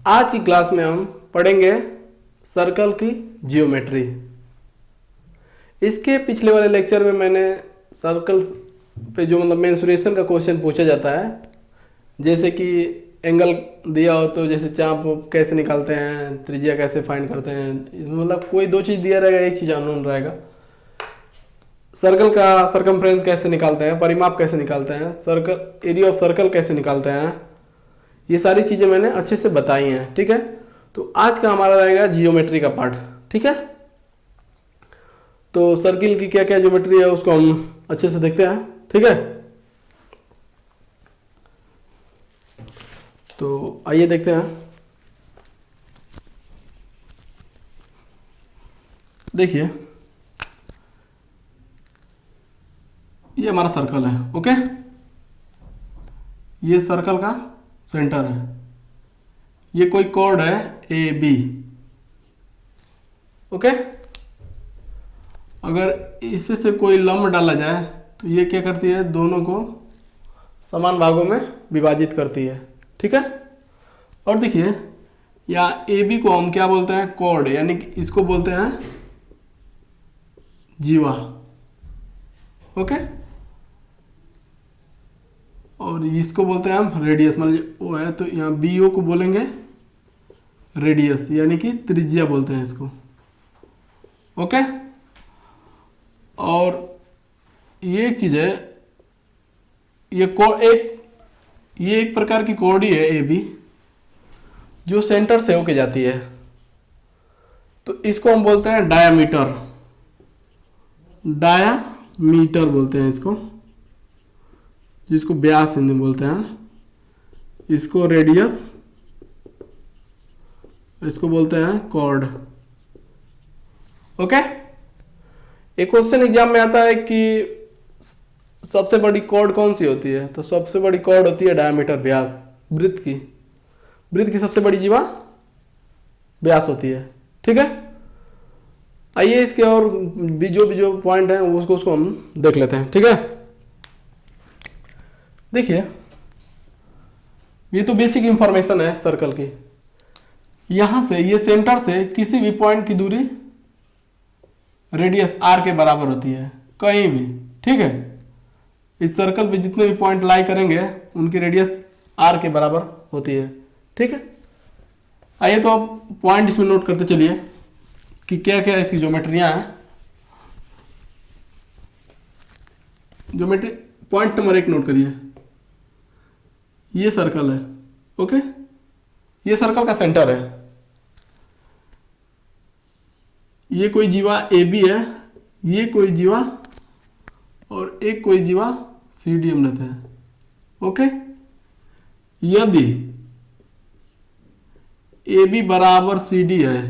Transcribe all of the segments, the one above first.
आज की क्लास में हम पढ़ेंगे सर्कल की जियोमेट्री। इसके पिछले वाले लेक्चर में मैंने सर्कल पे जो मतलब मेंसुरेशन का क्वेश्चन पूछा जाता है, जैसे कि एंगल दिया हो तो जैसे चाप कैसे निकालते हैं, त्रिज्या कैसे फाइंड करते हैं, मतलब कोई दो चीज़ दिया रहेगा, एक चीज़ अननोन रहेगा। सर्कल का सरकमफ्रेंस कैसे निकालते हैं, परिमाप कैसे निकालते हैं, सर्कल एरिया ऑफ सर्कल कैसे निकालते हैं, ये सारी चीज़ें मैंने अच्छे से बताई हैं। ठीक है, तो आज का हमारा रहेगा जियोमेट्री का पार्ट। ठीक है, तो सर्किल की क्या क्या ज्योमेट्री है उसको हम अच्छे से देखते हैं। ठीक है, तो आइए देखते हैं। देखिए, ये हमारा सर्कल है। ओके, ये सर्कल का सेंटर है, ये कोई कॉर्ड है ए बी। ओके, अगर इसमें से कोई लंब डाला जाए तो ये क्या करती है, दोनों को समान भागों में विभाजित करती है। ठीक है, और देखिए यहाँ ए बी को हम क्या बोलते हैं, कॉर्ड, यानी कि इसको बोलते हैं जीवा। ओके, और इसको बोलते हैं हम रेडियस, मतलब वो है तो यहाँ बी ओ को बोलेंगे रेडियस, यानी कि त्रिज्या बोलते हैं इसको। ओके, और ये एक चीज है, ये एक प्रकार की कॉर्डी है ए बी, जो सेंटर से होके जाती है, तो इसको हम बोलते हैं डायामीटर। डायामीटर बोलते हैं इसको, जिसको व्यास हिंदी में बोलते हैं, इसको रेडियस, इसको बोलते हैं कॉर्ड। ओके, एक क्वेश्चन एग्जाम में आता है कि सबसे बड़ी कॉर्ड कौन सी होती है, तो सबसे बड़ी कॉर्ड होती है डायमीटर, व्यास, वृत्त की सबसे बड़ी जीवा व्यास होती है। ठीक है, आइए इसके और भी जो पॉइंट है उसको हम देख लेते हैं। ठीक है, देखिए ये तो बेसिक इंफॉर्मेशन है सर्कल की। यहां से ये सेंटर से किसी भी पॉइंट की दूरी रेडियस आर के बराबर होती है, कहीं भी। ठीक है, इस सर्कल पे जितने भी पॉइंट लाई करेंगे उनकी रेडियस आर के बराबर होती है। ठीक है, आइए तो अब पॉइंट इसमें नोट करते चलिए कि क्या क्या इसकी ज्योमेट्रियां हैं। ज्योमेट्री पॉइंट नंबर 1 नोट करिए, ये सर्कल है। ओके, ये सर्कल का सेंटर है, ये कोई जीवा ए बी है, ये कोई जीवा और एक कोई जीवा सी डी हम लेते हैं। ओके, यदि ए बी बराबर सी डी है,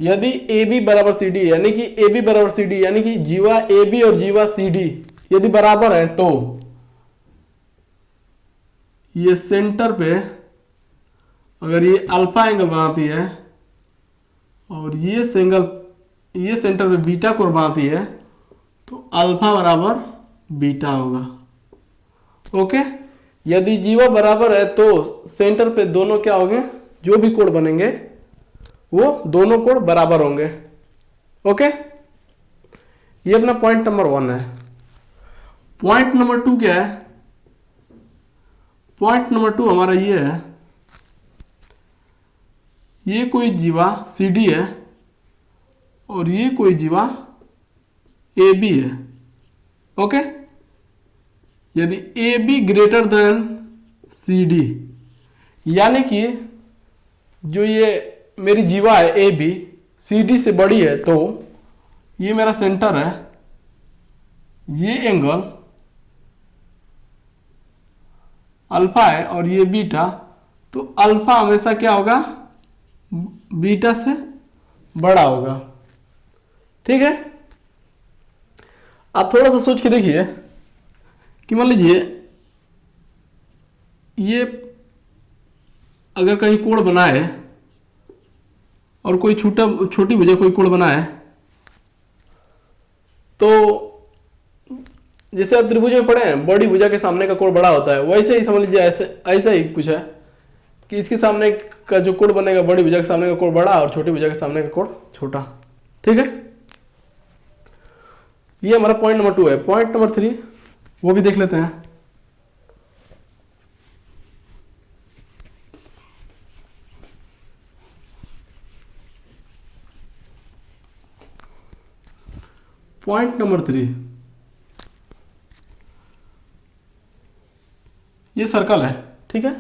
यदि ए बी बराबर सी डी यानी कि ए बी बराबर सी डी यानी कि जीवा ए बी और जीवा सी डी यदि बराबर है, तो ये सेंटर पे अगर ये अल्फा एंगल बनाती है और ये सेंटर पे बीटा कोण बनाती है, तो अल्फा बराबर बीटा होगा। ओके, यदि जीवा बराबर है तो सेंटर पे दोनों क्या होंगे, जो भी कोण बनेंगे वो दोनों कोण बराबर होंगे। ओके, ये अपना पॉइंट नंबर 1 है। पॉइंट नंबर 2 क्या है, पॉइंट नंबर 2 हमारा ये है, ये कोई जीवा सी डी है और ये कोई जीवा ए बी है। ओके, यदि A B greater than C D, यानी कि जो ये मेरी जीवा है ए बी सी डी से बड़ी है, तो ये मेरा सेंटर है, ये एंगल अल्फा है और ये बीटा, तो अल्फा हमेशा क्या होगा, बीटा से बड़ा होगा। ठीक है, आप थोड़ा सा सोच के देखिए कि मान लीजिए ये अगर कहीं कोण बनाए और कोई छोटी भुजा कोई कोण बनाए, तो जैसे आप त्रिभुज में पढ़े हैं, बड़ी भुजा के सामने का कोण बड़ा होता है, वैसे ही समझ लीजिए ऐसा ही कुछ है कि इसके सामने का जो कोण बनेगा, बड़ी भुजा के सामने का कोण बड़ा और छोटी भुजा के सामने का कोण छोटा। ठीक है, ये हमारा पॉइंट नंबर 2 है। पॉइंट नंबर 3 वो भी देख लेते हैं। पॉइंट नंबर 3, ये सर्कल है। ठीक है,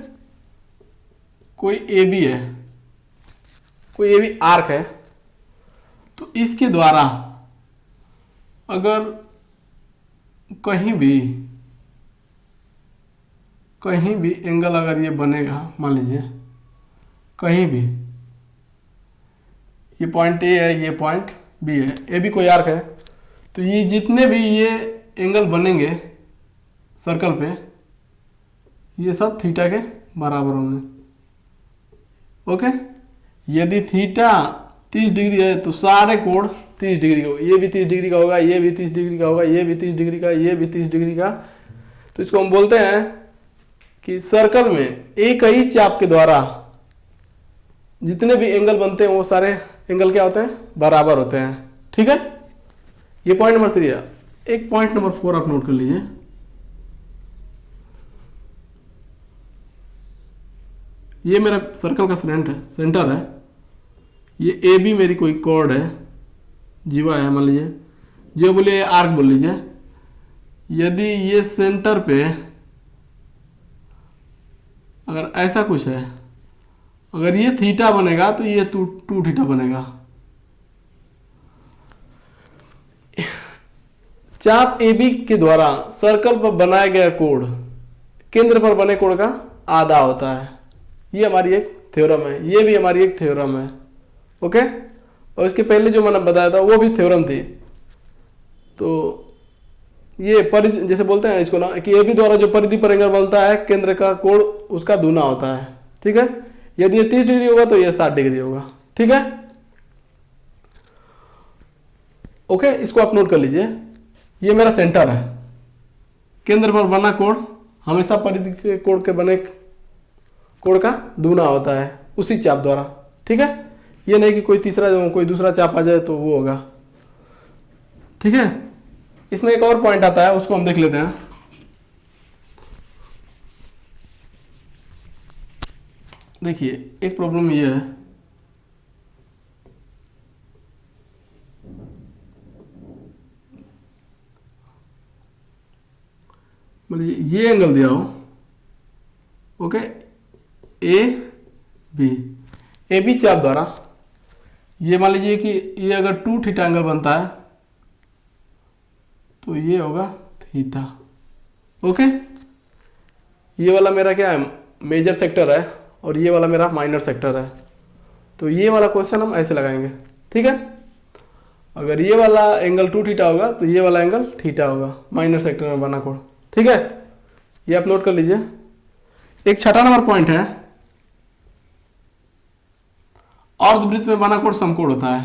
कोई ए बी है, कोई ए बी आर्क है, तो इसके द्वारा अगर कहीं भी एंगल अगर ये बनेगा, मान लीजिए कहीं भी, ये पॉइंट ए है, ये पॉइंट बी है, ए बी कोई आर्क है, तो ये जितने भी ये एंगल बनेंगे सर्कल पे, ये सब थीटा के बराबर होंगे। ओके, यदि थीटा 30 डिग्री है तो सारे कोण 30 डिग्री का, ये भी 30 डिग्री का होगा, ये भी 30 डिग्री का होगा, ये भी 30 डिग्री का, ये भी 30 डिग्री का। तो इसको हम बोलते हैं कि सर्कल में एक ही चाप के द्वारा जितने भी एंगल बनते हैं वो सारे एंगल क्या होते हैं, बराबर होते हैं। ठीक है, ये पॉइंट नंबर 3 है। एक पॉइंट नंबर 4 आप नोट कर लीजिए। ये मेरा सर्कल का सेंटर है, ये ए बी मेरी कोई कॉर्ड है, जीवा है मान लीजिए, जीवा बोलिए, आर्क बोल लीजिए। यदि ये सेंटर पे अगर ऐसा कुछ है, अगर ये थीटा बनेगा तो ये टू थीटा बनेगा। चाप ए बी के द्वारा सर्कल पर बनाया गया कोण केंद्र पर बने कोण का आधा होता है। ये हमारी एक थ्योरम है, ये भी हमारी एक थ्योरम है। ओके, और इसके पहले जो मैंने बताया था वो भी थ्योरम थी। तो ये परिधि जैसे बोलते हैं इसको ना, कि ए बी द्वारा जो परिधि पर एंगल बनता है केंद्र का कोण उसका दूना होता है। ठीक है, यदि ये 30 डिग्री होगा तो ये 60 डिग्री होगा। ठीक है, ओके, इसको आप नोट कर लीजिए। ये मेरा सेंटर है, केंद्र पर बना कोण हमेशा परिधि के कोण के बने कोण का दूना होता है उसी चाप द्वारा। ठीक है, ये नहीं कि कोई दूसरा चाप आ जाए तो वो होगा। ठीक है, इसमें एक और पॉइंट आता है, उसको हम देख लेते हैं। देखिए, एक प्रॉब्लम ये है, मतलब ये एंगल दिया हो, ओके, ए बी चाप द्वारा ये मान लीजिए कि ये अगर 2 थीटा एंगल बनता है तो ये होगा थीटा। ओके, ये वाला मेरा क्या है, मेजर सेक्टर है, और ये वाला मेरा माइनर सेक्टर है। तो ये वाला क्वेश्चन हम ऐसे लगाएंगे। ठीक है, अगर ये वाला एंगल 2 थीटा होगा तो ये वाला एंगल थीटा होगा, माइनर सेक्टर में बना कोण। ठीक है, ये आप नोट कर लीजिए। एक छठा नंबर पॉइंट है, अर्धवृत्त में बना कोण समकोण होता है।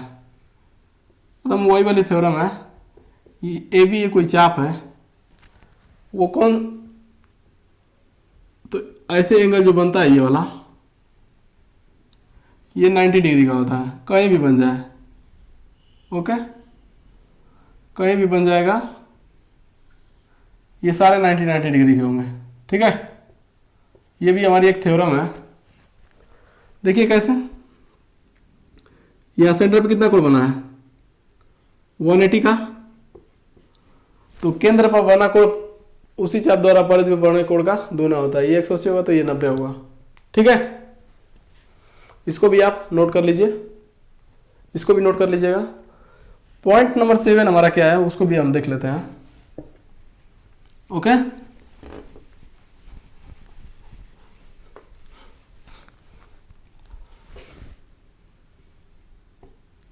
मतलब वही वाली थ्योरम है, ए बी कोई चाप है, वो कौन, तो ऐसे एंगल जो बनता है ये वाला, ये 90 डिग्री का होता है, कहीं भी बन जाए। ओके, कहीं भी बन जाएगा, ये सारे 90 डिग्री के होंगे। ठीक है, ये भी हमारी एक थ्योरम है। देखिए कैसे, यहां सेंटर पे कितना कोण बना है, 180 का, तो केंद्र पर बना कोण उसी चाप द्वारा परिधि पर बने कोण का दूना होता है। ये 180 होगा तो ये 90 होगा। ठीक है, इसको भी आप नोट कर लीजिए, इसको भी नोट कर लीजिएगा। पॉइंट नंबर 7 हमारा क्या है, उसको भी हम देख लेते हैं। ओके,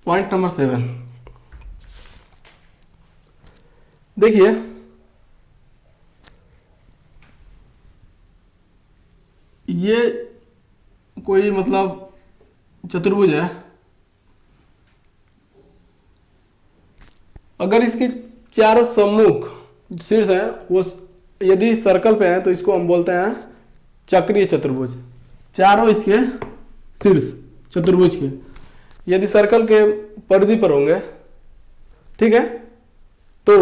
पॉइंट नंबर 7 देखिए, ये कोई मतलब चतुर्भुज है। अगर इसके चारों सम्मुख शीर्ष हैं वो यदि सर्कल पे हैं तो इसको हम बोलते हैं चक्रीय चतुर्भुज। चारों इसके शीर्ष चतुर्भुज के यदि सर्कल के परिधि पर होंगे, ठीक है, तो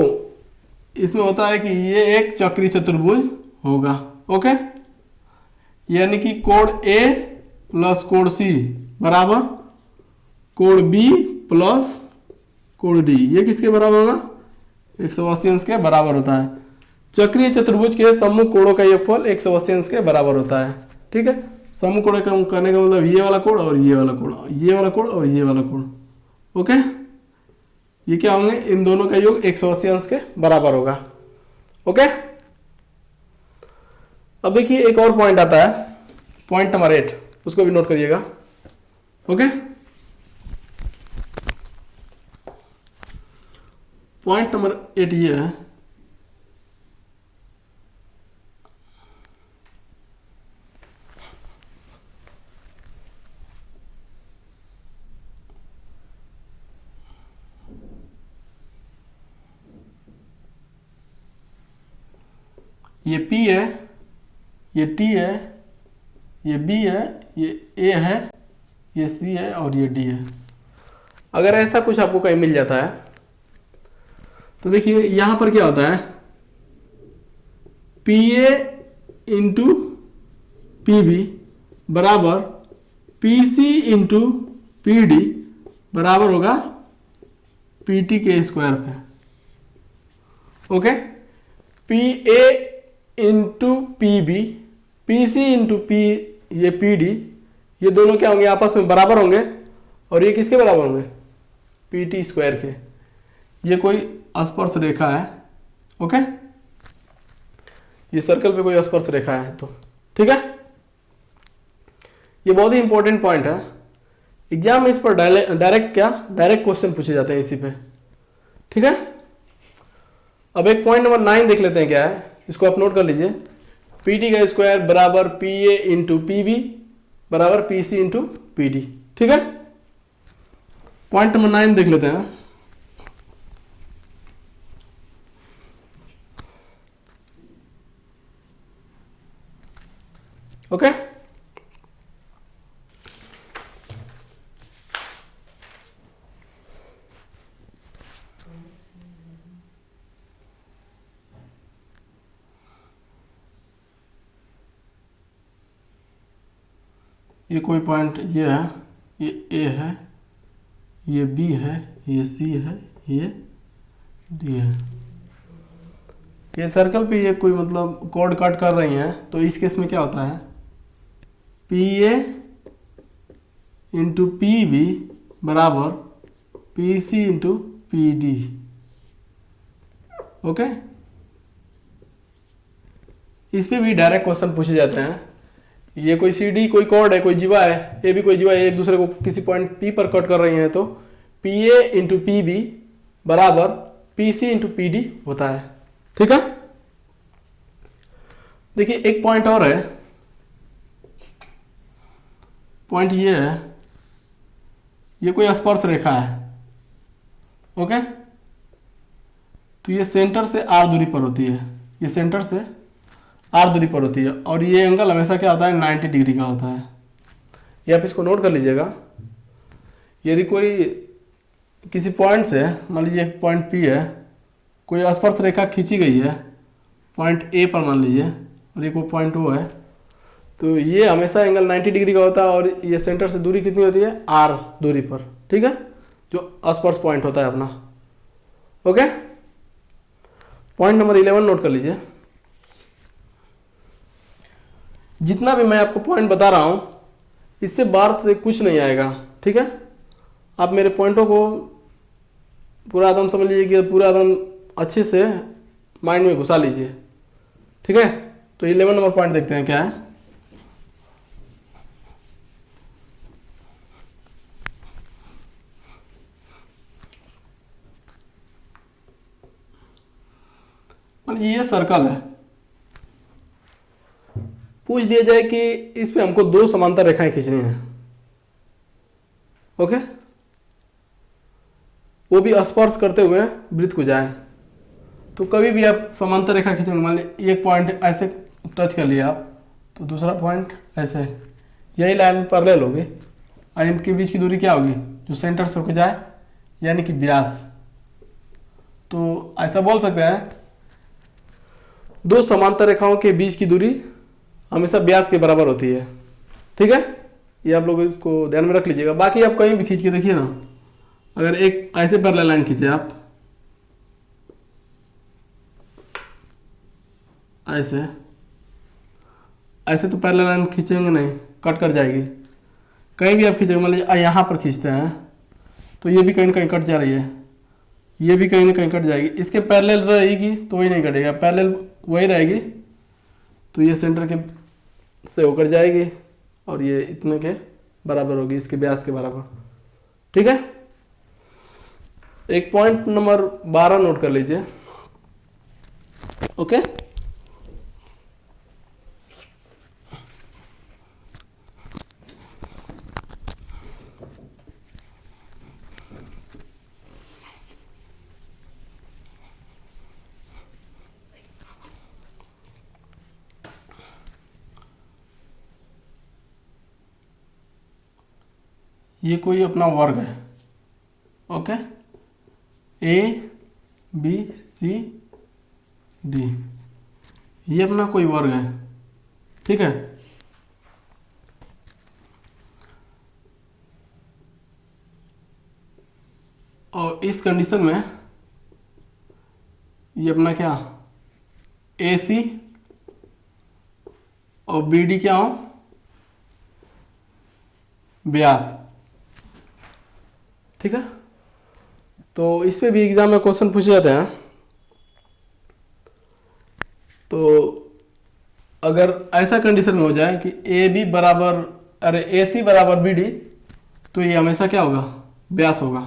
इसमें होता है कि ये एक चक्रीय चतुर्भुज होगा। ओके, यानी कि कोण ए प्लस कोण सी बराबर कोण बी प्लस कोण डी, ये किसके बराबर होगा? 180 अंश के बराबर होता है। चक्रीय चतुर्भुज के सम्मुख कोणों का योगफल 180 अंश के बराबर होता है। ठीक है, सम्मुख कोण करने का मतलब ये वाला कोण और ये वाला कोण, ये वाला कोण और ये वाला कोण। ओके, ये क्या होंगे? इन दोनों का योग 180 अंश के बराबर होगा। ओके, अब देखिए एक और पॉइंट आता है, पॉइंट नंबर 8, उसको भी नोट करिएगा। ओके, पॉइंट नंबर 8 ये है, ये P है, ये T है, ये B है, ये A है, ये C है और ये D है। अगर ऐसा कुछ आपको कहीं मिल जाता है तो देखिए यहां पर क्या होता है, PA इंटू PB बराबर PC इंटू PD बराबर होगा PT के स्क्वायर पे। Okay, PA into PB, PC into P, ये PD, ये दोनों क्या होंगे? आपस में बराबर होंगे और ये किसके बराबर होंगे? PT स्क्वायर के। ये कोई स्पर्श रेखा है। ओके, ये सर्कल पे कोई स्पर्श रेखा है तो ठीक है, ये बहुत ही इंपॉर्टेंट पॉइंट है। एग्जाम में इस पर डायरेक्ट क्वेश्चन पूछे जाते हैं इसी पे। ठीक है, अब एक पॉइंट नंबर 9 देख लेते हैं क्या है, इसको आप नोट कर लीजिए। PT का स्क्वायर बराबर PA इंटू PB बराबर PC इंटू PD। ठीक है, पॉइंट नंबर 9 देख लेते हैं। ओके, ये कोई पॉइंट ये है, ये A है, ये B है, ये C है, ये D है। ये सर्कल पे ये कोई मतलब कॉर्ड कट कर रही हैं, तो इस केस में क्या होता है, PA इंटू PB बराबर PC इंटू PD। ओके, इस पे भी डायरेक्ट क्वेश्चन पूछे जाते हैं। ये कोई CD कोई कॉर्ड है, कोई जीवा है, ये भी कोई जीवा है, एक दूसरे को किसी पॉइंट P पर कट कर रही हैं, तो PA इंटू PB बराबर PC इंटू PD होता है। ठीक है, देखिए एक पॉइंट और है, पॉइंट ये है, ये कोई स्पर्श रेखा है। ओके, तो ये सेंटर से R दूरी पर होती है, ये सेंटर से R दूरी पर होती है और ये एंगल हमेशा क्या होता है? 90 डिग्री का होता है। ये आप इसको नोट कर लीजिएगा। यदि कोई किसी पॉइंट से, मान लीजिए पॉइंट P है, कोई स्पर्श रेखा खींची गई है पॉइंट A पर मान लीजिए, और ये कोई पॉइंट O है, तो ये हमेशा एंगल 90 डिग्री का होता है और ये सेंटर से दूरी कितनी होती है? R दूरी पर। ठीक है, जो स्पर्श पॉइंट होता है अपना। ओके, पॉइंट नंबर 11 नोट कर लीजिए। जितना भी मैं आपको पॉइंट बता रहा हूं, इससे बाहर से कुछ नहीं आएगा। ठीक है, आप मेरे पॉइंटों को पूरा एकदम समझ लीजिए कि पूरा एकदम अच्छे से माइंड में घुसा लीजिए। ठीक है, तो 11 नंबर पॉइंट देखते हैं क्या है। ये सर्कल है, पूछ दिया जाए कि इस पे हमको 2 समांतर रेखाएं खींचनी है। ओके, वो भी स्पर्श करते हुए वृत्त को जाए, तो कभी भी आप समांतर रेखा खींचेंगे, मान लीजिए एक पॉइंट ऐसे टच कर लिया आप, तो दूसरा पॉइंट ऐसे, यही लाइन पैरेलल होगी और इनके बीच की दूरी क्या होगी, जो सेंटर से होकर जाए, यानी कि व्यास। तो ऐसा बोल सकते हैं दो समांतर रेखाओं के बीच की दूरी हमेशा व्यास के बराबर होती है। ठीक है, ये आप लोग इसको ध्यान में रख लीजिएगा। बाकी आप कहीं भी खींच के देखिए ना, अगर एक ऐसे पैरेलल लाइन खींचे आप ऐसे ऐसे, तो पैरेलल लाइन खींचेंगे नहीं, कट कर जाएगी। कहीं भी आप खींचेंगे, मान लीजिए यहाँ पर खींचते हैं तो ये भी कहीं ना कहीं कट जा रही है, ये भी कहीं ना कहीं कट जाएगी। इसके पैरेलल रहेगी तो ही नहीं कटेगा, पैरेलल वही रहेगी तो ये सेंटर के से होकर जाएगी और ये इतने के बराबर होगी, इसके व्यास के बराबर। ठीक है, एक पॉइंट नंबर 12 नोट कर लीजिए। ओके, ये कोई अपना वर्ग है। Okay, A B C D, ये अपना कोई वर्ग है। ठीक है, और इस कंडीशन में ये अपना क्या, ए सी और बी डी क्या हो, व्यास। ठीक है, तो इस पे भी एग्जाम में क्वेश्चन पूछे जाते हैं। तो अगर ऐसा कंडीशन में हो जाए कि ए बी बराबर, अरे ए सी बराबर बी डी, तो ये हमेशा क्या होगा, व्यास होगा।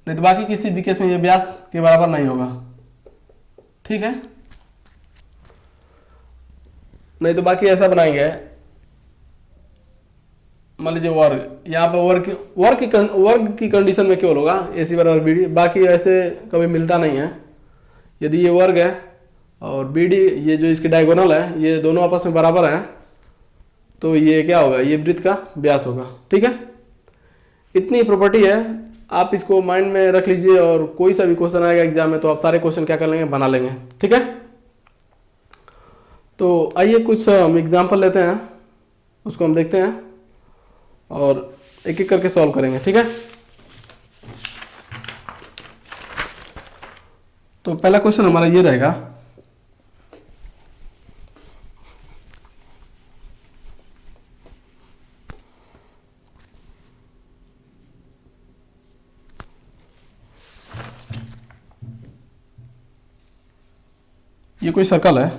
नहीं तो बाकी किसी भी केस में ये व्यास के बराबर नहीं होगा। ठीक है, नहीं तो बाकी ऐसा बनाएंगे, मान लीजिए वर्ग, यहाँ पर वर्ग की कंडीशन में केवल होगा ए सी बराबर बी डी, बाकी ऐसे कभी मिलता नहीं है। यदि ये वर्ग है और बी डी, ये जो इसके डायगोनल है, ये दोनों आपस में बराबर हैं, तो ये क्या होगा, ये वृत्त का व्यास होगा। ठीक है, इतनी प्रॉपर्टी है, आप इसको माइंड में रख लीजिए और कोई सा भी क्वेश्चन आएगा एग्जाम में तो आप सारे क्वेश्चन क्या कर लेंगे, बना लेंगे। ठीक है, तो आइए कुछ हम एग्जाम्पल लेते हैं, उसको हम देखते हैं और एक एक करके सॉल्व करेंगे। ठीक है, तो पहला क्वेश्चन हमारा ये रहेगा, ये कोई सर्कल है,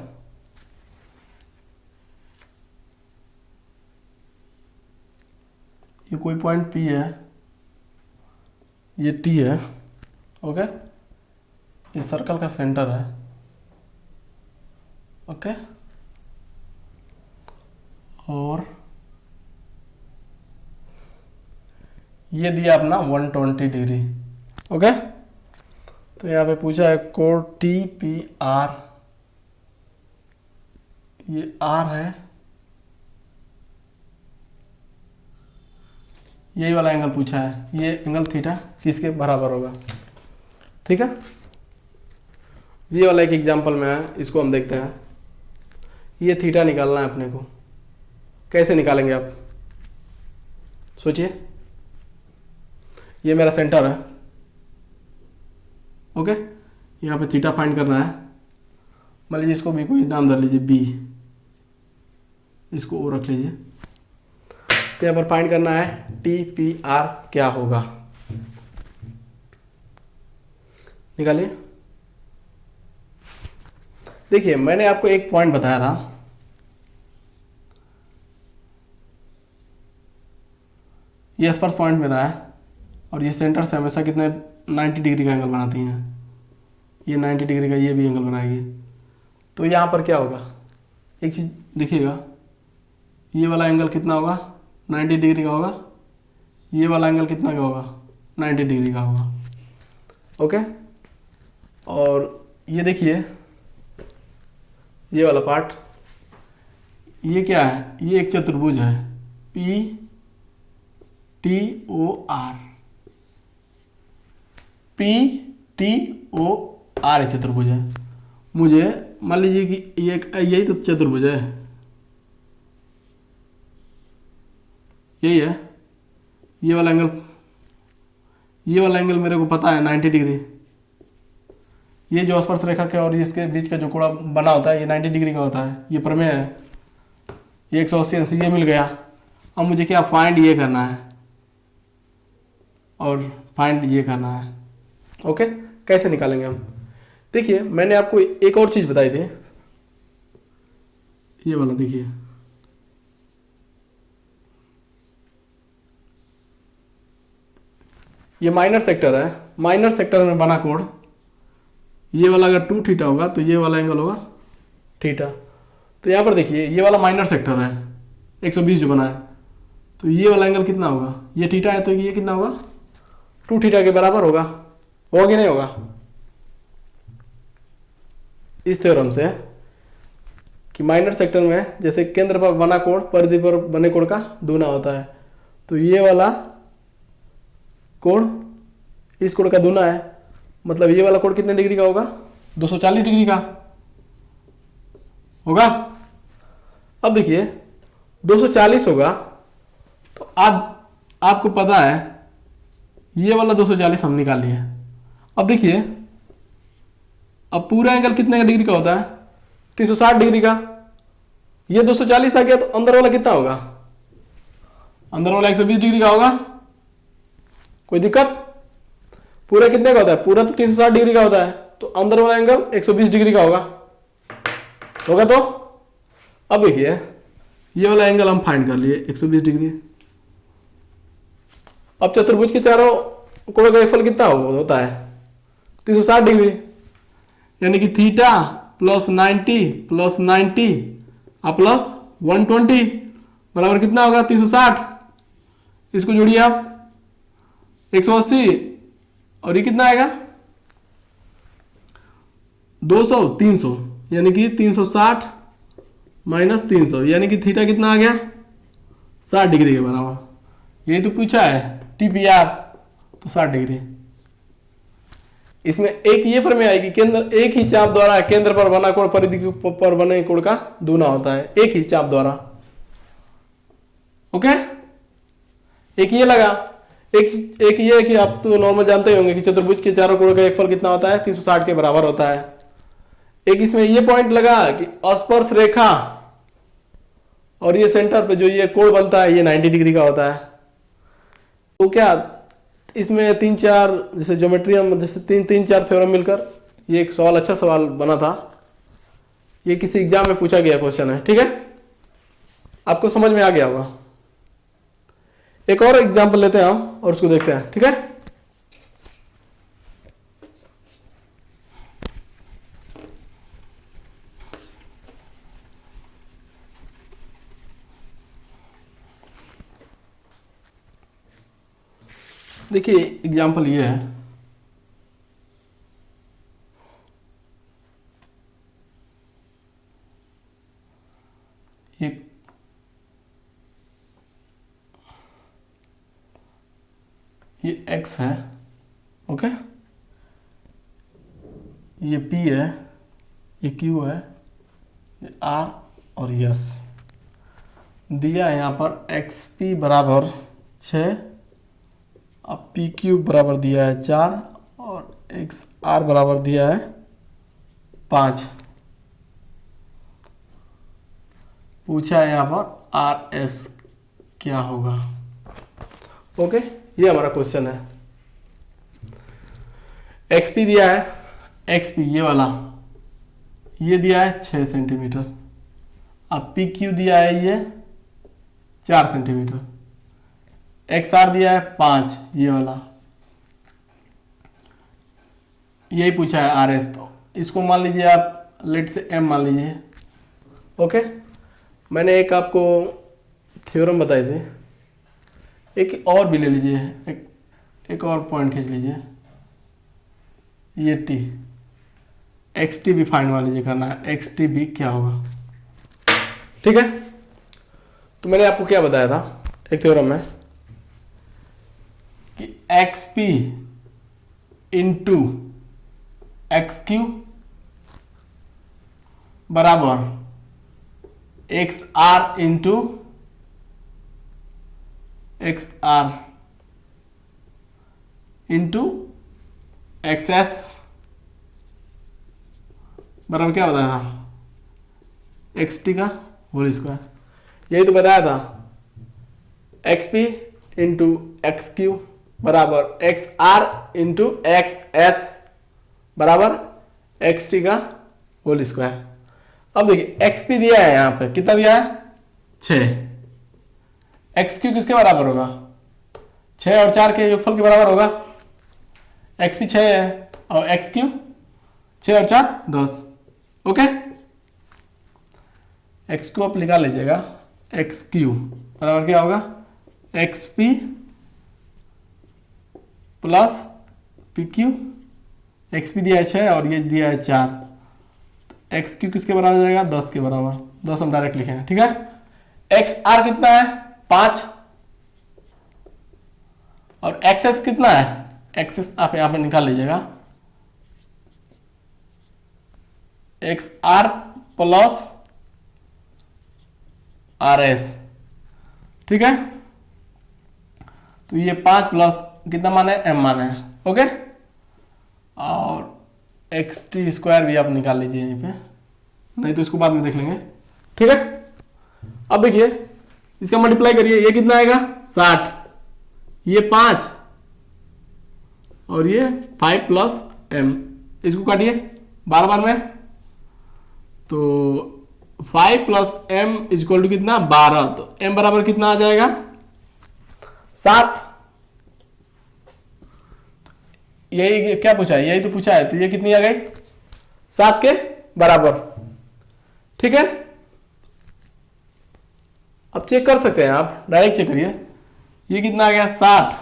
ये कोई पॉइंट P है, ये T है। ओके, ये सर्कल का सेंटर है। ओके, और ये दिया अपना 120 डिग्री। ओके, तो यहाँ पे पूछा है कोण TPR, ये R है, यही वाला एंगल पूछा है, ये एंगल थीटा किसके बराबर होगा। ठीक है, ये वाला एक एग्जांपल में है, इसको हम देखते हैं। ये थीटा निकालना है अपने को, कैसे निकालेंगे आप सोचिए। ये मेरा सेंटर है। ओके, यहाँ पे थीटा फाइंड करना है। मान लीजिए इसको भी कोई नाम धर लीजिए बी, इसको ओ रख लीजिए। तो यहाँ पर फाइंड करना है TPR क्या होगा, निकालिए। देखिए मैंने आपको एक पॉइंट बताया था, ये स्पर्श पॉइंट मेरा है और ये सेंटर से हमेशा कितने 90 डिग्री का एंगल बनाती हैं। ये 90 डिग्री का ये भी एंगल बनाएगी। तो यहाँ पर क्या होगा, एक चीज़ देखिएगा, ये वाला एंगल कितना होगा, 90 डिग्री का होगा। ये वाला एंगल कितना का होगा, 90 डिग्री का होगा। ओके, और ये देखिए ये वाला पार्ट, ये क्या है, ये एक चतुर्भुज है, P T O R, P T O R एक चतुर्भुज है। मुझे मान लीजिए कि ये यही तो चतुर्भुज है, यही है, ये वाला एंगल मेरे को पता है 90 डिग्री। ये जो स्पर्श रेखा के और इसके बीच का जो कोण बना होता है ये 90 डिग्री का होता है। ये प्रमेय है, ये 180 अंश ये मिल गया। अब मुझे क्या फाइंड ये करना है और फाइंड ये करना है। ओके, कैसे निकालेंगे हम? देखिए मैंने आपको एक और चीज बताई थी, ये वाला देखिए, ये माइनर सेक्टर है। माइनर सेक्टर में बना कोण, ये वाला अगर 2 थीटा होगा तो ये वाला एंगल होगा थीटा। तो यहाँ पर देखिए ये वाला माइनर सेक्टर है 120 जो बना है, तो ये वाला एंगल कितना होगा, ये थीटा है तो ये कितना होगा 2 थीटा के बराबर होगा कि नहीं होगा? इस थ्योरम से कि माइनर सेक्टर में जैसे केंद्र पर बना कोण परिधि पर बने कोण का दूना होता है, तो ये वाला कोण इस कोण का दूना है, मतलब ये वाला कोण कितने डिग्री का होगा 240 डिग्री का होगा। अब देखिए 240 होगा तो आज आपको पता है ये वाला 240 हम निकाल लिए। अब देखिए अब पूरा एंगल कितने का डिग्री का होता है 360 डिग्री का। ये 240 आ गया तो अंदर वाला कितना होगा, अंदर वाला 120 डिग्री का होगा। कोई दिक्कत? पूरा कितने का होता है, पूरा तो 360 डिग्री का होता है, तो अंदर वाला एंगल 120 डिग्री का होगा तो अब देखिए ये वाला एंगल हम फाइंड कर लिए 120 डिग्री। अब चतुर्भुज के चारों कोण का योगफल कितना होता है 360 डिग्री, यानी कि थीटा प्लस 90 प्लस 90 प्लस 120 बराबर कितना होगा 360। इसको जोड़िए आप 180 और ये कितना आएगा 200 300, यानी कि 360 माइनस 300, यानी कि थीटा कितना आ गया 60 डिग्री के बराबर। यही तो पूछा है TPR, तो 60 डिग्री। इसमें एक ये प्रमेय आएगी केंद्र एक ही चाप द्वारा केंद्र पर बना कोण परिधि पर बने कोण का दूना होता है, एक ही चाप द्वारा। ओके, एक ये लगा, एक ये कि आप तो नॉर्मल जानते ही होंगे कि चतुर्भुज के चारों कोणों का योगफल कितना होता है 360 के बराबर होता है। एक इसमें ये पॉइंट लगा कि स्पर्श रेखा और ये सेंटर पे जो ये कोण बनता है ये 90 डिग्री का होता है। तो क्या इसमें 3-4 जैसे ज्योमेट्री हम जैसे 3-4 थ्योरम मिलकर ये एक सवाल, अच्छा सवाल बना था। ये किसी एग्जाम में पूछा गया क्वेश्चन है, ठीक है, आपको समझ में आ गया होगा। एक और एग्जाम्पल लेते हैं हम और उसको देखते हैं, ठीक है। देखिए एग्जाम्पल ये है, ये x है, ओके, ये p है, ये q है, ये r और ये s दिया है। यहाँ पर xp बराबर 6, अब पी क्यूब बराबर दिया है 4 और एक्स आर बराबर दिया है 5। पूछा है यहाँ पर आर एस क्या होगा। ओके, ये हमारा क्वेश्चन है। एक्सपी दिया है, एक्सपी ये वाला ये दिया है 6 सेंटीमीटर, अब पी क्यू दिया है ये 4 सेंटीमीटर, एक्स आर दिया है 5 ये वाला, यही पूछा है आर एस। तो इसको मान लीजिए आप लेट से एम मान लीजिए। ओके, मैंने एक आपको थ्योरम बताई थी, एक और भी ले लीजिए, एक और पॉइंट खींच लीजिए, ये टी, एक्स टी भी फाइंड मान लीजिए करना है, एक्स टी भी क्या होगा, ठीक है। तो मैंने आपको क्या बताया था एक थ्योरम में कि X P into X Q बराबर X R into X R into X S बराबर क्या बताया था, एक्स टी का होल स्क्वायर। यही तो बताया था, X P into X Q बराबर X R into X S बराबर एक्स टी का होल स्क्वायर। अब देखिए एक्स पी दिया है, यहां पे कितना दिया है 6, एक्स क्यू किसके बराबर होगा, 6 और 4 के योगफल के बराबर होगा। एक्स पी 6 है और एक्स क्यू 6 और 4 10। ओके, एक्स क्यू आप निकाल लीजिएगा, एक्स क्यू बराबर क्या होगा, x P plus P Q. X P दिया है 6 और ये दिया है 4, तो एक्स क्यू किसके बराबर जाएगा 10 के बराबर, 10 हम डायरेक्ट लिखेंगे। ठीक है, एक्स आर कितना है 5 और एक्स एक्स कितना है, एक्स एक्स आप यहां पर निकाल लीजिएगा, X R plus R S. ठीक है, तो ये 5 प्लस कितना माने एम माने है। ओके, और एक्स टी स्क्वायर भी आप निकाल लीजिए यहीं पे, नहीं तो इसको बाद में देख लेंगे। ठीक है, अब देखिए इसका मल्टीप्लाई करिए, ये कितना आएगा 60, ये 5 और ये 5 प्लस एम, इसको काटिए 12 बार में, तो 5 प्लस एम इजक्वल टू कितना 12, तो एम बराबर कितना आ जाएगा 7। यही क्या पूछा है, यही तो पूछा है, तो ये कितनी आ गई 7 के बराबर। ठीक है, अब चेक कर सकते हैं आप, डायरेक्ट चेक करिए, ये कितना आ गया 60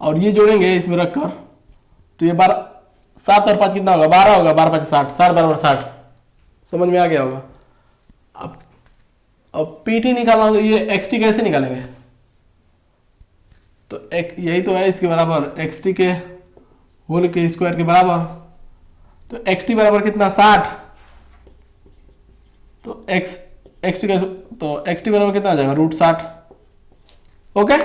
और ये जोड़ेंगे इसमें रखकर, तो ये 12 7 और 5 कितना होगा 12 होगा, 12 5 60, 60 बराबर 60। समझ में आ गया होगा। अब पीटी निकालना हो तो ये एक्सटी कैसे निकालेंगे, तो यही तो है इसके बराबर, एक्सटी के होल के स्क्वायर के बराबर, तो एक्सटी बराबर कितना 60, तो एक्सटी कैसे, तो एक्सटी बराबर कितना आ जाएगा √60। ओके,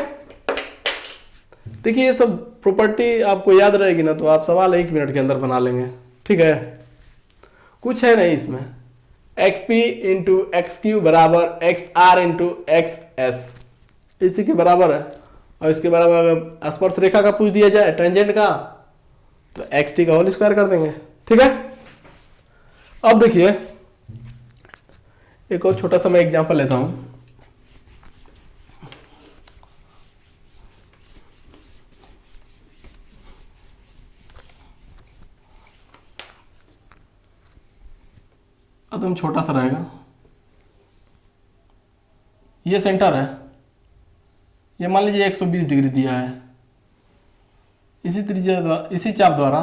देखिए ये सब प्रॉपर्टी आपको याद रहेगी ना, तो आप सवाल 1 मिनट के अंदर बना लेंगे। ठीक है, कुछ है नहीं इसमें, X P into X Q बराबर X R into X S, इसी के बराबर है। और इसके बराबर अगर स्पर्श रेखा का पूछ दिया जाए, टेंजेंट का, तो एक्स टी का होल स्क्वायर कर देंगे। ठीक है, अब देखिए एक और छोटा सा मैं एग्जांपल लेता हूं। एकदम छोटा सा रहेगा, ये सेंटर है, ये मान लीजिए 120 डिग्री दिया है, इसी त्रिज्या इसी चाप द्वारा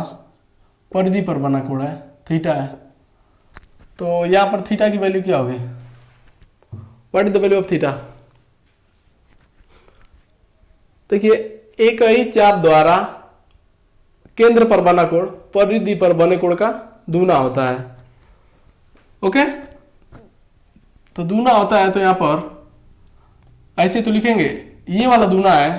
परिधि पर बना कोण है थीटा है, तो यहां पर थीटा की वैल्यू क्या होगी, what is the value of theta. देखिए एक ही चाप द्वारा केंद्र पर बना कोण परिधि पर बने कोण का दूना होता है। ओके, तो दूना होता है, तो यहां पर ऐसे तो लिखेंगे, ये वाला दूना है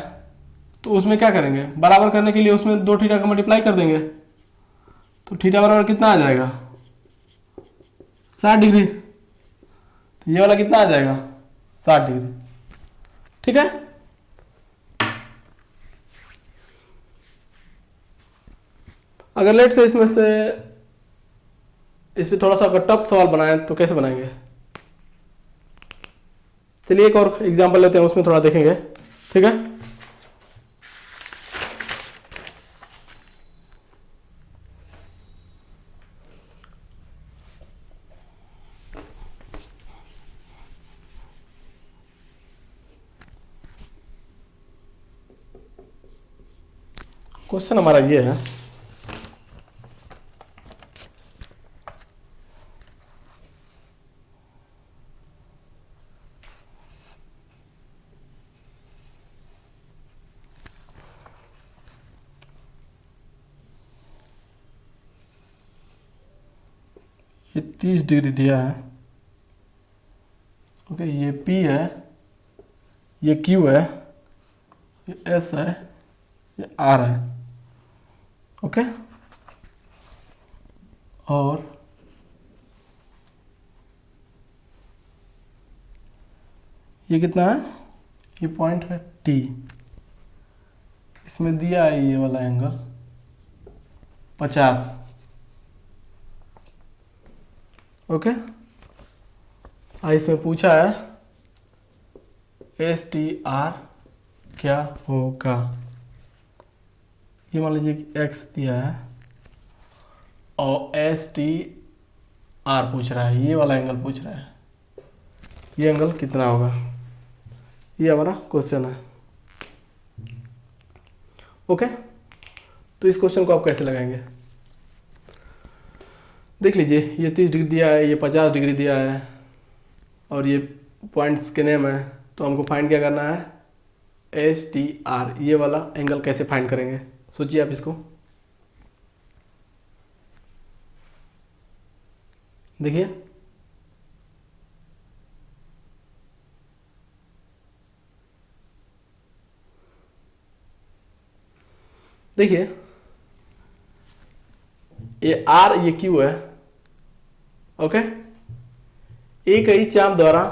तो उसमें क्या करेंगे, बराबर करने के लिए उसमें 2 थीटा का मल्टीप्लाई कर देंगे, तो थीटा बराबर कितना आ जाएगा 60 डिग्री, तो ये वाला कितना आ जाएगा 60 डिग्री। ठीक है, अगर लेट से इसमें से इस पे थोड़ा सा अगर टफ सवाल बनाए तो कैसे बनाएंगे, चलिए एक और एग्जांपल लेते हैं, उसमें थोड़ा देखेंगे। ठीक है, क्वेश्चन हमारा ये है, ये 30 डिग्री दिया है। ओके, ये P है, ये Q है, ये S है, ये R है। ओके, और ये कितना है, ये पॉइंट है T। इसमें दिया है ये वाला एंगल 50। ओके, इसमें पूछा है STR क्या होगा। ये मान लीजिए x दिया है और STR पूछ रहा है, ये वाला एंगल पूछ रहा है, ये एंगल कितना होगा, ये हमारा क्वेश्चन है। ओके, तो इस क्वेश्चन को आप कैसे लगाएंगे, देख लीजिए। ये 30 डिग्री दिया है, ये 50 डिग्री दिया है, और ये पॉइंट्स के नेम है। तो हमको फाइंड क्या करना है, STR, ये वाला एंगल कैसे फाइंड करेंगे, सोचिए आप इसको। देखिए, देखिए ये R ये Q है। ओके, एक ही चाप द्वारा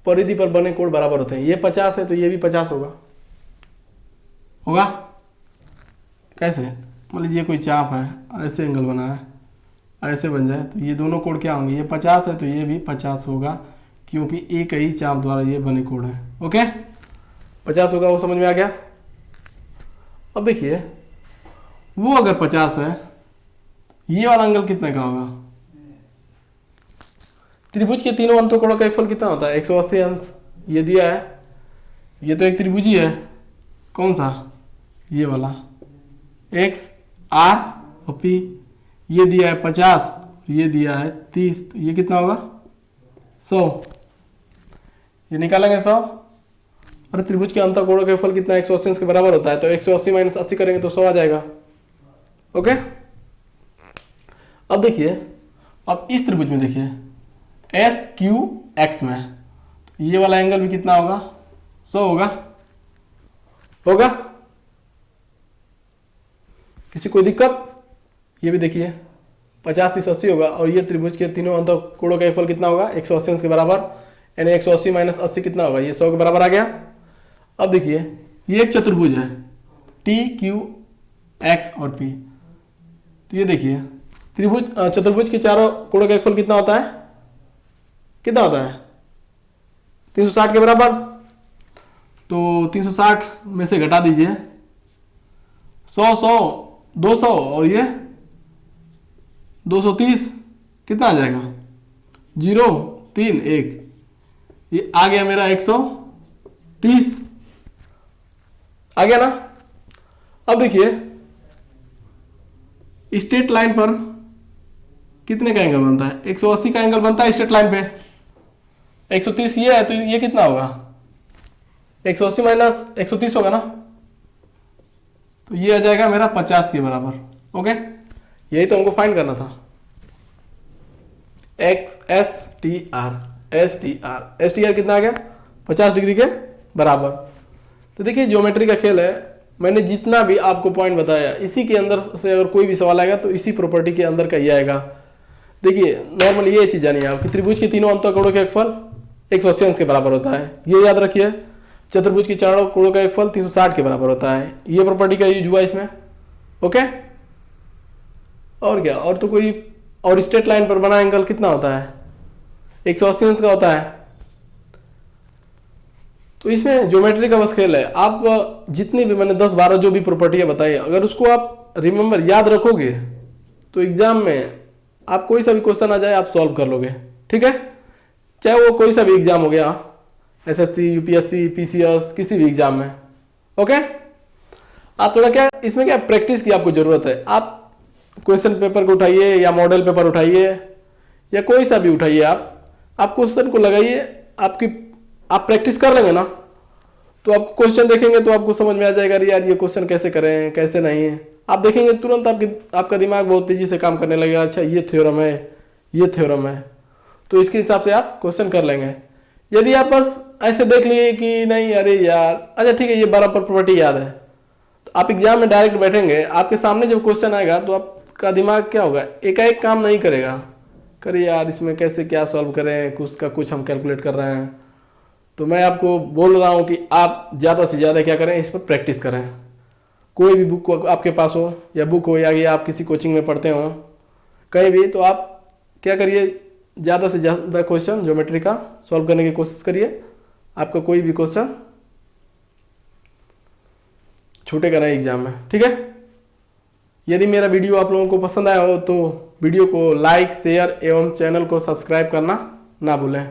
परिधि पर बने कोण बराबर होते हैं। ये 50 है तो ये भी 50 होगा। होगा कैसे, मान लीजिए कोई चाप है, ऐसे एंगल बना है, ऐसे बन जाए तो ये दोनों कोण क्या होंगे, ये 50 है तो ये भी 50 होगा, क्योंकि एक ही चाप द्वारा ये बने कोण है। ओके, 50 होगा, वो समझ में आ गया। अब देखिए, वो अगर 50 है, ये वाला एंगल कितने का होगा, त्रिभुज के तीनों अंतों कोणों का एक फल कितना होता है, 180 अंश। ये दिया है, ये तो एक त्रिभुज ही है, कौन सा, ये वाला, x r और p। ये दिया है 50, ये दिया है 30, तो ये कितना होगा 100। ये निकालेंगे 100, और त्रिभुज के अंतः कोणों का फल कितना 180 अंश के बराबर होता है, तो 180 माइनस 80 करेंगे तो 100 आ जाएगा। ओके, अब देखिए, अब इस त्रिभुज में देखिए SQX में, तो ये वाला एंगल भी कितना होगा, 100 होगा। होगा, किसी कोई दिक्कत, ये भी देखिए 50 30 80 होगा, और ये त्रिभुज के तीनों अंतः कोणों का फल कितना होगा 180 अंश के बराबर, यानी 180 माइनस 80 कितना होगा, ये 100 के बराबर आ गया। अब देखिए, ये एक चतुर्भुज है TQX और P। तो ये देखिए, त्रिभुज चतुर्भुज के चारों कोणों का फल कितना होता है, कितना होता है 360 के बराबर। तो 360 में से घटा दीजिए 100 100 200 और ये 230, कितना आ जाएगा 0 3 1, ये आ गया मेरा 130 आ गया ना। अब देखिए, स्ट्रेट लाइन पर कितने का एंगल बनता है, 180 का एंगल बनता है स्ट्रेट लाइन पे। 130 ये है, तो ये कितना होगा 180 माइनस 130 होगा ना, तो ये आ जाएगा मेरा 50 के बराबर। ओके, यही तो हमको फाइंड करना था। STR कितना आ गया 50 डिग्री के बराबर। तो देखिए, ज्योमेट्री का खेल है, मैंने जितना भी आपको पॉइंट बताया, इसी के अंदर से अगर कोई भी सवाल आएगा तो इसी प्रॉपर्टी के अंदर का ही आएगा। देखिए, नॉर्मल ये चीज जानिए आप कि त्रिभुज के तीनों अंतः कोणों का एक फल 180 अंश के बराबर होता है, ये याद रखिए। चतुर्भुज के चारों कोणों का एक फल 360 के बराबर होता है, ये प्रॉपर्टी का यूज हुआ इसमें। ओके, और क्या, और तो कोई, और स्ट्रेट लाइन पर बना एंगल कितना होता है 180 अंश का होता है। तो इसमें ज्योमेट्री का बस खेल है। आप जितनी भी मैंने 10-12 जो भी प्रॉपर्टियां बताई, अगर उसको आप रिमेंबर याद रखोगे तो एग्जाम में आप कोई सा भी क्वेश्चन आ जाए आप सॉल्व कर लोगे। ठीक है, चाहे वो कोई सा भी एग्जाम हो गया, SSC UPSC PCS, किसी भी एग्जाम में। ओके, आप थोड़ा क्या इसमें क्या प्रैक्टिस की आपको जरूरत है। आप क्वेश्चन पेपर को उठाइए या मॉडल पेपर उठाइए या कोई सा भी उठाइए, आप क्वेश्चन को लगाइए, आप प्रैक्टिस कर लेंगे ना, तो आप क्वेश्चन देखेंगे तो आपको समझ में आ जाएगा यार ये क्वेश्चन कैसे करें कैसे नहीं। आप देखेंगे तुरंत आपका दिमाग बहुत तेजी से काम करने लगेगा। अच्छा, ये थ्योरम है, ये थ्योरम है, तो इसके हिसाब से आप क्वेश्चन कर लेंगे। यदि आप बस ऐसे देख लिए कि नहीं अरे यार अच्छा ठीक है ये बराबर प्रॉपर्टी याद है, तो आप एग्जाम में डायरेक्ट बैठेंगे, आपके सामने जब क्वेश्चन आएगा तो आपका दिमाग क्या होगा, एकाएक काम नहीं करेगा, करिए यार इसमें कैसे क्या सॉल्व करें, कुछ का कुछ हम कैलकुलेट कर रहे हैं। तो मैं आपको बोल रहा हूँ कि आप ज़्यादा से ज़्यादा क्या करें, इस पर प्रैक्टिस करें। कोई भी बुक आपके पास हो या बुक हो या आप किसी कोचिंग में पढ़ते हो कहीं भी, तो आप क्या करिए, ज़्यादा से ज़्यादा क्वेश्चन ज्योमेट्री का सॉल्व करने की कोशिश करिए। आपका कोई भी क्वेश्चन छूटेगा नहीं एग्जाम में, ठीक है। यदि मेरा वीडियो आप लोगों को पसंद आया हो तो वीडियो को लाइक शेयर एवं चैनल को सब्सक्राइब करना ना भूलें।